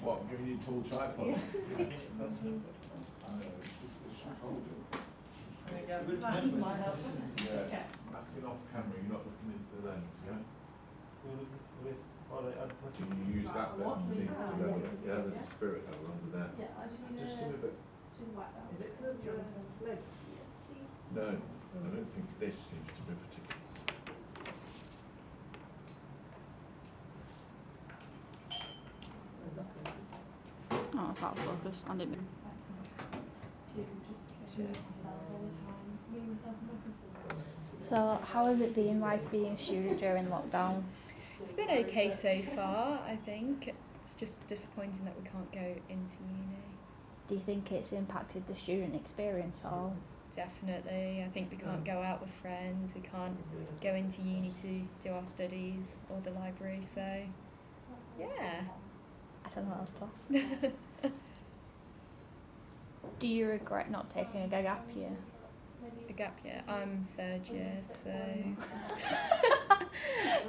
What, giving you a tall tripod? Yeah. Yeah, asking off camera, you're not looking into the lens, yeah? So you use that bit underneath to level it, yeah, there's a spirit level under there. Just some of it. Is it for your leg? No, I don't think this seems to be particular. Oh, it's out of focus. I didn't. So, how has it been like being a student during lockdown? It's been okay so far, I think. It's just disappointing that we can't go into uni. Do you think it's impacted the student experience at all? Definitely. I think we can't go out with friends, we can't go into uni to do our studies or the library, so yeah. I don't know what else to ask. Do you regret not taking a gap year? A gap year. I'm third year, so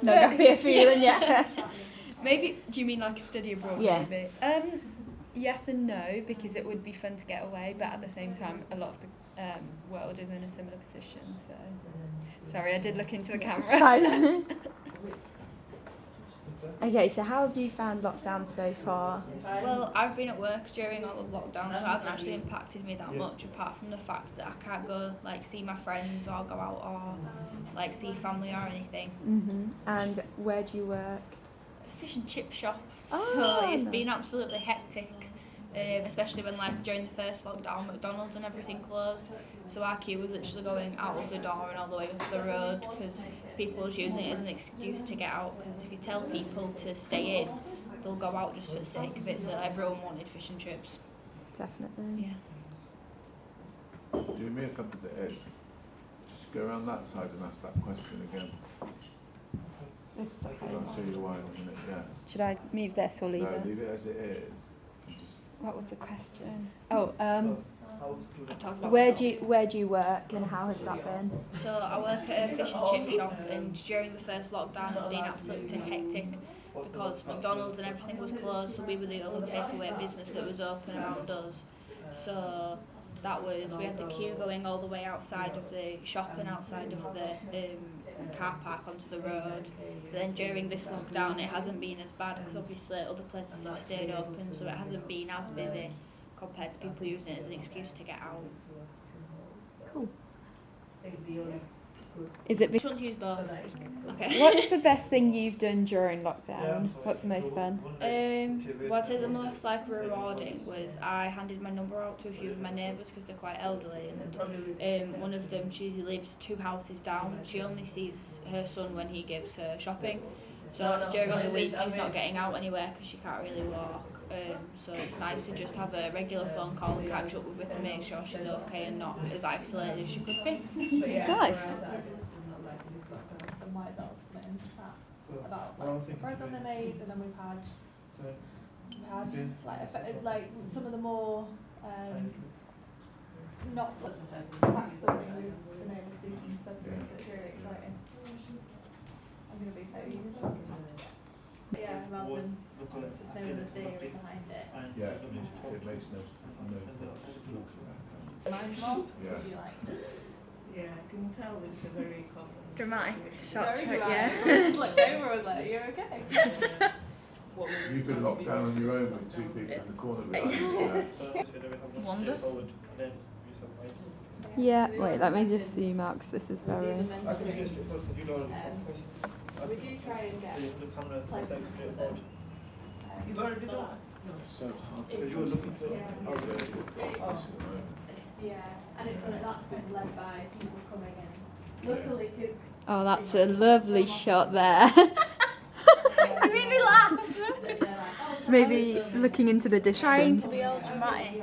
No gap year for you then, yeah. Maybe, do you mean like a study abroad? Yeah. Maybe? Yes and no, because it would be fun to get away, but at the same time a lot of the world is in a similar position, so sorry, I did look into the camera. It's fine. Okay, so how have you found lockdown so far? Well, I've been at work during all of lockdown, so it hasn't actually impacted me that much, apart from the fact that I can't go like see my friends or go out or like see family or anything. And where do you work? Fish and chip shop, Oh, so it's nice. been absolutely hectic. Especially when like during the first lockdown, McDonald's and everything closed, so our queue was literally going out of the door and all the way up the road because people was using it as an excuse to get out, because if you tell people to stay in, they'll go out just for the sake of it, so everyone wanted fish and chips. Definitely. Yeah. Do me a favour as it is, just go around that side and ask that question again. It's okay. I'll show you why in a minute, yeah. Should I move this or leave No, it? leave it as it is. And just What was the question? Oh, I talked about where do you work and how has that been? So I work at a fish and chip shop, and during the first lockdown it's been absolutely hectic because McDonald's and everything was closed, so we were the only takeaway business that was open around us. So we had the queue going all the way outside of the shop and outside of the car park onto the road. But then during this lockdown it hasn't been as bad because obviously other places have stayed open, so it hasn't been as busy compared to people using it as an excuse to get out. Cool. Is it? Which one to use both? Okay. What's the best thing you've done during lockdown? What's the most fun? Well, I'd say the most like rewarding was I handed my number out to a few of my neighbours because they're quite elderly, and one of them, she lives 2 houses down. She only sees her son when he gives her shopping, so it's during the week she's not getting out anywhere because she can't really walk. So it's nice to just have a regular phone call and catch up with her to make sure she's okay and not as isolated as she could be. Nice. About like the program they made, and then we've had like some of the more not practical moves and overseas and stuff. So it's really exciting. I'm gonna be so used to it. Yeah, rather than just knowing the theory behind it. yeah, it makes no just talking about it. Mind mom Yeah. would be like, Yeah, I can tell it's a very common. Dramatic. very dramatic. Looked over and was like, you're okay. You've been locked down on your own with 2 people in the corner behind you. Wonder. Yeah. Wait, let me just zoom out because this is very. We do try and get places to them. You've already done that? So hard. It You were looking to. Yeah, and it's that's been led by people coming in. Luckily, because Oh, that's a lovely shot there. You made me laugh. Maybe looking into the Trying distance. to be all dramatic.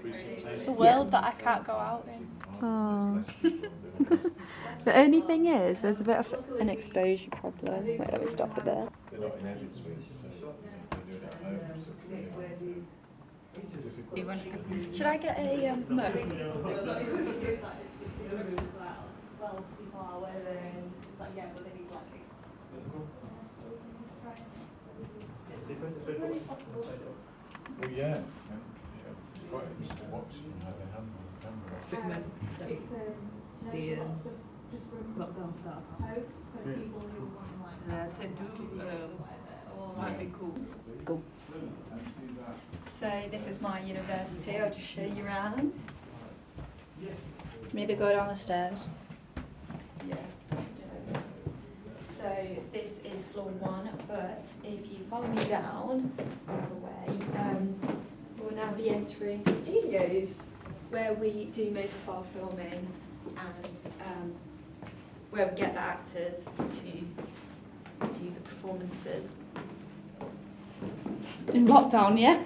It's a world that I can't go out in. Oh. The only thing is, there's a bit of an exposure problem. Wait, let me stop it there. They're not in edits with, so they're doing it at home. So Should I get a mug? well, people are wearing, like, yeah, but they need blankets. It's really possible. yeah, it's quite interesting to watch how they handle it. The lockdown stuff. Yeah, I'd say might be cool. So this is my university. I'll just show you around. Maybe go down the stairs. Yeah. So this is floor 1, but if you follow me down the way, we'll now be entering studios where we do most of our filming and where we get the actors to do the performances. In lockdown, yeah?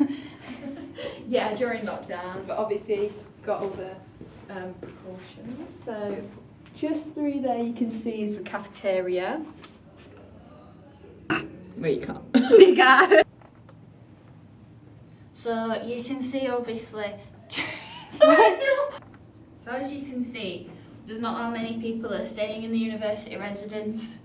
Yeah, during lockdown, but obviously we've got all the precautions. So just through there you can see is the cafeteria. Well, you can't. You can't. So you can see obviously, so as you can see, there's not that many people that are staying in the university residence.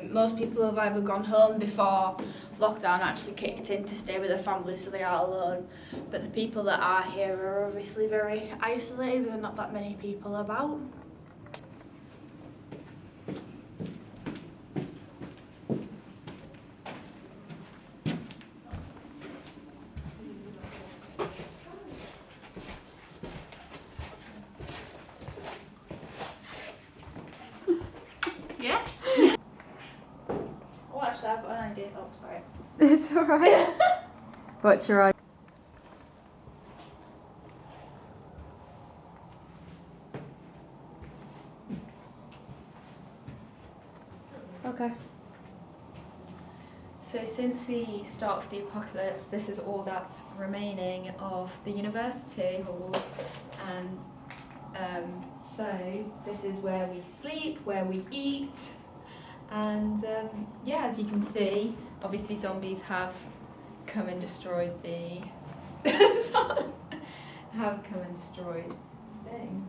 Most people have either gone home before lockdown actually kicked in to stay with their family, so they are alone. But the people that are here are obviously very isolated. There are not that many people about. Yeah? Oh, actually, I've got an idea. Oh, sorry. It's alright. What's your idea? Okay. So since the start of the apocalypse, this is all that's remaining of the university halls, and so this is where we sleep, where we eat, and yeah, as you can see, obviously zombies have come and destroyed the have come and destroyed the thing.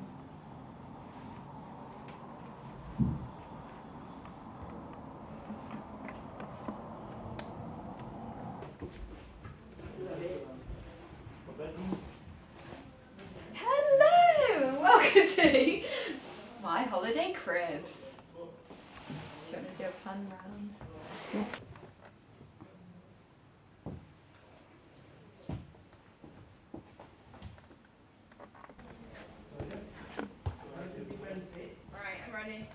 Hello! Welcome to my holiday cribs. Do you want to see a pan round? Right, I'm ready.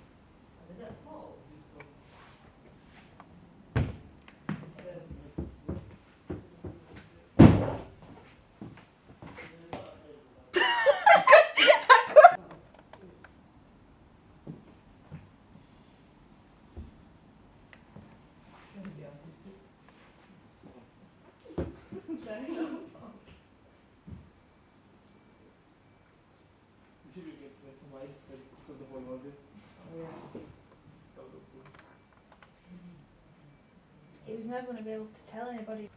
He was never going to be able to tell anybody.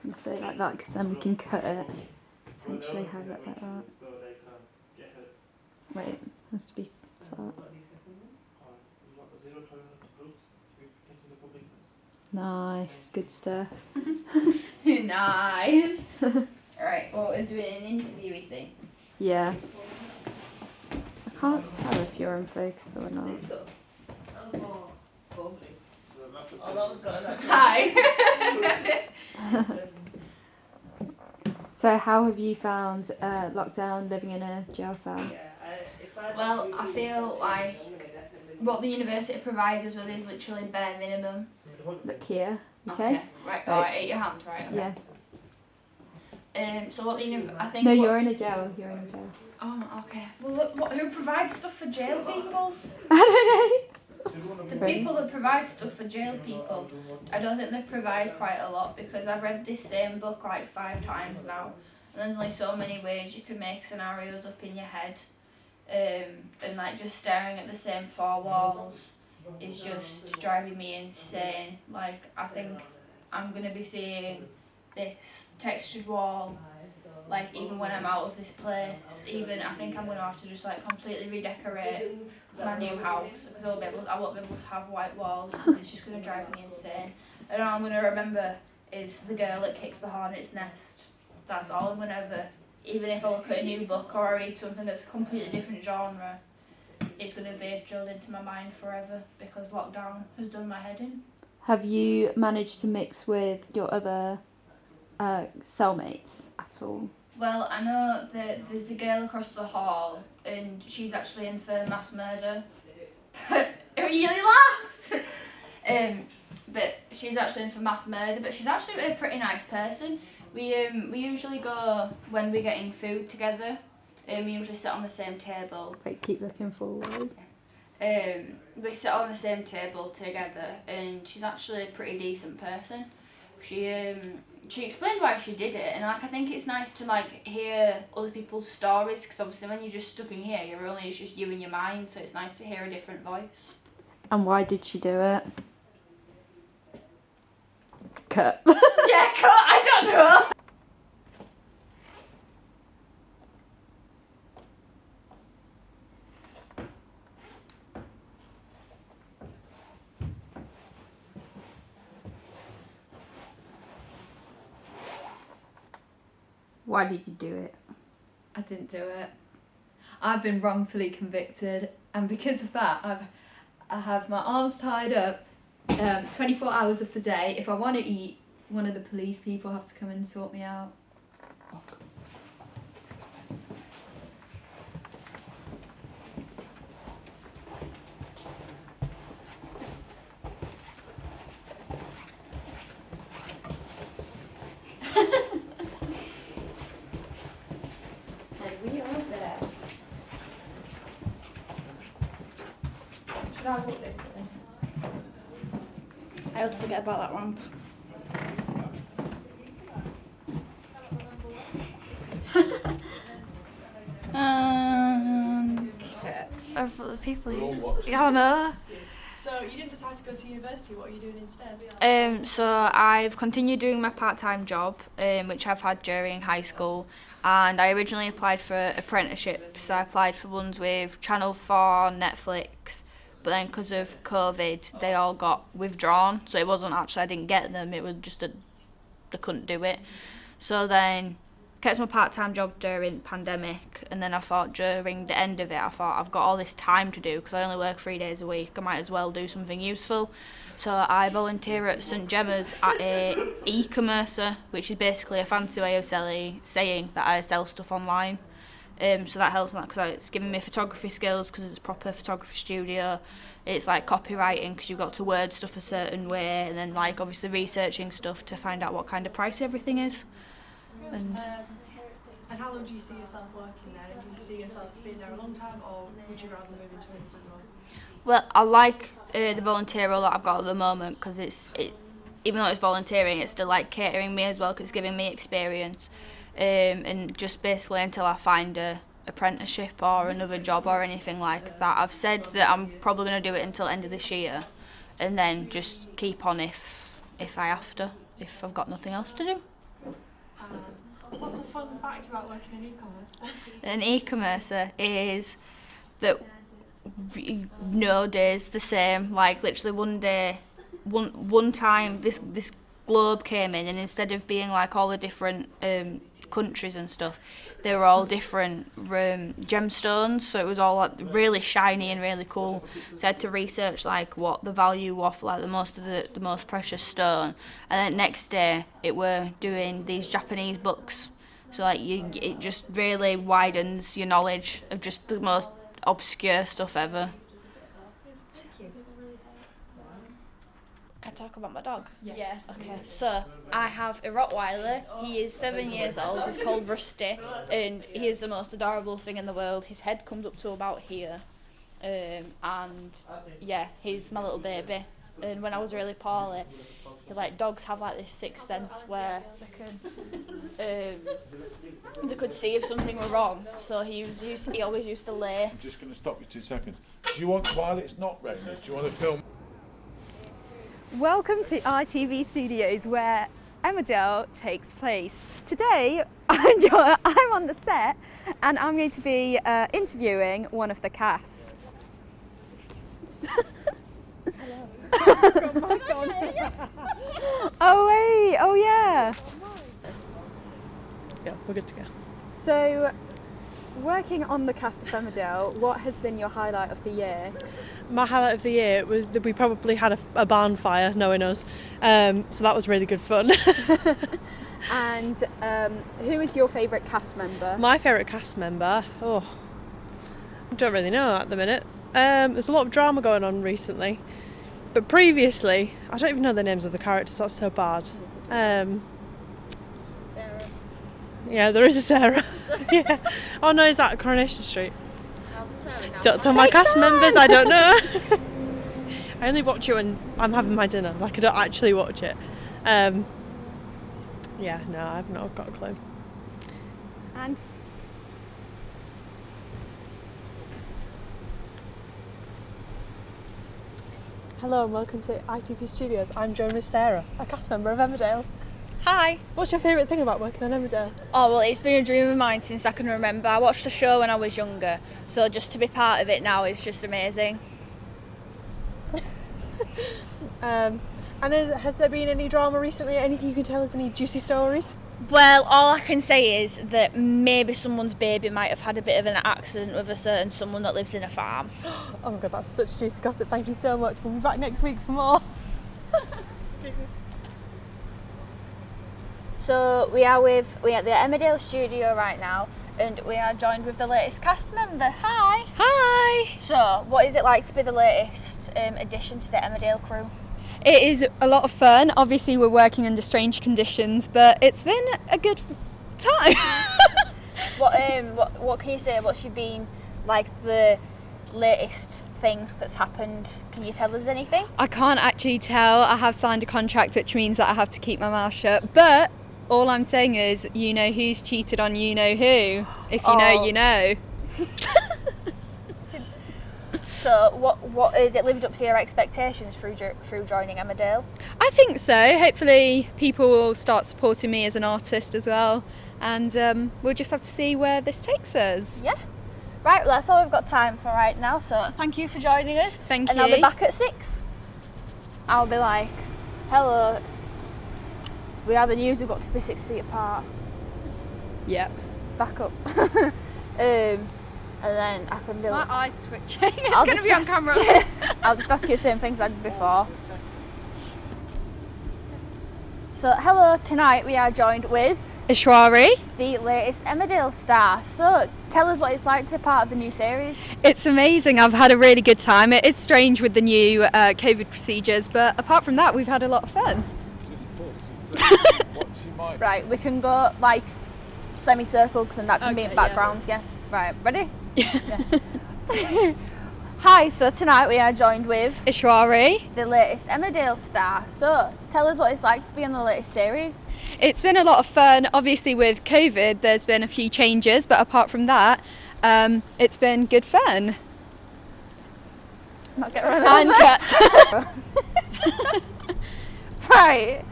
And say it like that because then we can cut it. Essentially have it like that. Wait, it has to be flat. Nice, good stuff. Nice. Alright, well, we're doing an interview thing. Yeah. I can't tell if you're in focus or not. Hi. So how have you found lockdown, living in a jail cell? Well, I feel like what the university provides us with is literally bare minimum. Look here, okay? Right, Right. alright, eat your hand, right? Okay. Yeah. So what the I think. No, what, you're in a jail. You're in a jail. Oh, okay. Well, who provides stuff for jail people? I don't know. The people that provide stuff for jail people, I don't think they provide quite a lot, because I've read this same book like 5 times now, and there's only so many ways you can make scenarios up in your head. and like just staring at the same four walls is just driving me insane. Like, I think I'm gonna be seeing this textured wall, like even when I'm out of this place. Even I think I'm gonna have to just like completely redecorate my new house, because I won't be able to have white walls, because it's just gonna drive me insane. And all I'm gonna remember is the girl that kicks the hornet's nest. That's all I'm gonna ever. Even if I look at a new book or I read something that's a completely different genre, it's gonna be drilled into my mind forever, because lockdown has done my head in. Have you managed to mix with your other cellmates at all? Well, I know that there's a girl across the hall, and she's actually in for mass murder. I really laughed. But she's actually in for mass murder. But she's actually a pretty nice person. We usually go when we're getting food together. We usually sit on the same table. Right, keep looking forward. We sit on the same table together, and she's actually a pretty decent person. She explained why she did it, and like I think it's nice to like hear other people's stories, because obviously when you're just stuck in here, it's just you and your mind, so it's nice to hear a different voice. And why did she do it? Cut. Yeah, cut, I don't know. Why did you do it? I didn't do it. I've been wrongfully convicted, and because of that, I have my arms tied up 24 hours of the day. If I want to eat, one of the police people have to come and sort me out. Should I walk this way? I always forget about that ramp. For the people yeah, I know. So you didn't decide to go to university, what are you doing instead? So I've continued doing my part-time job, which I've had during high school, and I originally applied for apprenticeships. I applied for ones with Channel 4, Netflix, but then because of COVID they all got withdrawn, so it wasn't actually I didn't get them, it was just that they couldn't do it. So then kept my part-time job during the pandemic, and then I thought during the end of it, I've got all this time to do because I only work 3 days a week, I might as well do something useful. So I volunteer at St Gemma's at a e-commercer, which is basically a fancy way of saying that I sell stuff online. So that helps because it's giving me photography skills, because it's a proper photography studio. It's like copywriting, because you've got to word stuff a certain way, and then like obviously researching stuff to find out what kind of price everything is. And how long do you see yourself working there? Do you see yourself being there a long time, or would you rather move into a different role? Well, I like the volunteer role that I've got at the moment, because even though it's volunteering, it's still like catering me as well, because it's giving me experience. And just basically until I find a apprenticeship or another job or anything like that. I've said that I'm probably going to do it until end of this year, and then just keep on if I have to, if I've got nothing else to do. What's a fun fact about working in e-commerce? An e-commercer is that no day's the same. Like literally one time this globe came in, and instead of being like all the different countries and stuff, they were all different gemstones, so it was all like really shiny and really cool. So I had to research like what the value of like the most precious stone, and then next day it were doing these Japanese books, so like it just really widens your knowledge of just the most obscure stuff ever. Can I talk about my dog? Yes. Yeah. Okay, so I have a Rottweiler. He is 7 years old. He's called Rusty, and he is the most adorable thing in the world. His head comes up to about here, and yeah, he's my little baby. And when I was really poorly, like dogs have like this sixth sense where they could see if something were wrong. So he always used to lay. I'm just going to stop you 2 seconds. Do you want, while it's not raining, do you want to film? Welcome to ITV Studios, where Emmerdale takes place. Today, I'm on the set and I'm going to be interviewing one of the cast. Oh wait, oh yeah. Yeah, we're good to go. So, working on the cast of Emmerdale, what has been your highlight of the year? My highlight of the year was that we probably had a barn fire, knowing us. So that was really good fun. And who is your favourite cast member? My favourite cast member? I don't really know at the minute. There's a lot of drama going on recently. But previously, I don't even know the names of the characters, that's so bad. Sarah. Yeah, there is a Sarah. Yeah. Oh no, is that Coronation Street? Don't tell my cast members, I don't know. I only watch it when I'm having my dinner, like I don't actually watch it. Yeah, no, I've not got a clue. And Hello and welcome to ITV Studios. I'm joined with Sarah, a cast member of Emmerdale. Hi. What's your favourite thing about working on Emmerdale? Oh, well, it's been a dream of mine since I can remember. I watched the show when I was younger, so just to be part of it now is just amazing. And has there been any drama recently? Anything you can tell us? Any juicy stories? Well, all I can say is that maybe someone's baby might have had a bit of an accident with a certain someone that lives in a farm. Oh my god, that's such juicy gossip. Thank you so much. We'll be back next week for more. So we are at the Emmerdale studio right now, and we are joined with the latest cast member. Hi. hi! So, what is it like to be the latest addition to the Emmerdale crew? It is a lot of fun. Obviously, we're working under strange conditions, but it's been a good time. What can you say? What's been like the latest thing that's happened? Can you tell us anything? I can't actually tell. I have signed a contract, which means that I have to keep my mouth shut. But all I'm saying is, you know who's cheated on you know who. If you know, you know. So, what is it lived up to your expectations through joining Emmerdale? I think so. Hopefully, people will start supporting me as an artist as well, and we'll just have to see where this takes us. Yeah. Right, well, that's all we've got time for right now. So, thank you for joining us. Thank and you. I'll be back at 6. I'll be like, hello. We are the news. We've got to be 6 feet apart. Yep. Back up. And then I can be My like, eyes twitching. It's I'll going to just be on ask- camera. I'll just ask you the same things I did before. So, hello, tonight we are joined with Ishwari. the latest Emmerdale star. So, tell us what it's like to be part of the new series. It's amazing. I've had a really good time. It is strange with the new COVID procedures, but apart from that, we've had a lot of fun. Just pause. What she might. Right, we can go like semicircle because then that can be in Okay, background. Yeah. Right, ready? Yeah. Hi, so tonight we are joined with Ishwari. the latest Emmerdale star. So, tell us what it's like to be on the latest series. It's been a lot of fun. Obviously, with COVID, there's been a few changes, but apart from that, it's been good fun. Not get rid of And that. cut. Right.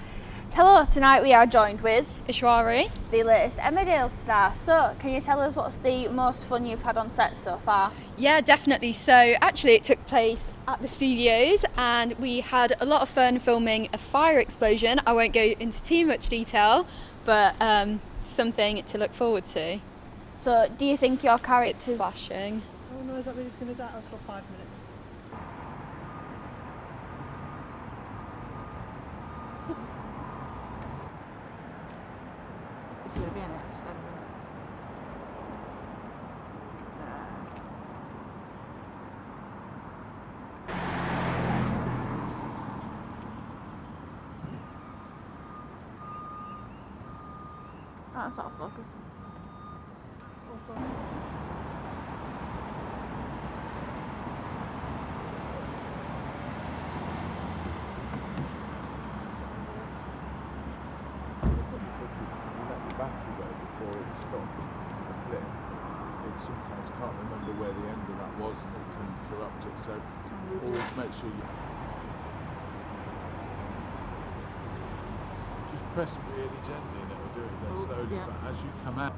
Hello, tonight we are joined with Ishwari. the latest Emmerdale star. So, can you tell us what's the most fun you've had on set so far? Yeah, definitely. So actually it took place at the studios and we had a lot of fun filming a fire explosion. I won't go into too much detail, but something to look forward to. So, do you think your It's characters... flashing. Oh no, is that mean it's going to die? I've got 5 minutes. Is she going to be in it? That's not focusing. battery go before it stopped a clip, it sometimes can't remember where the end of that was and it can corrupt it. So always make sure you just press really gently and it'll do it then slowly. But as you come out,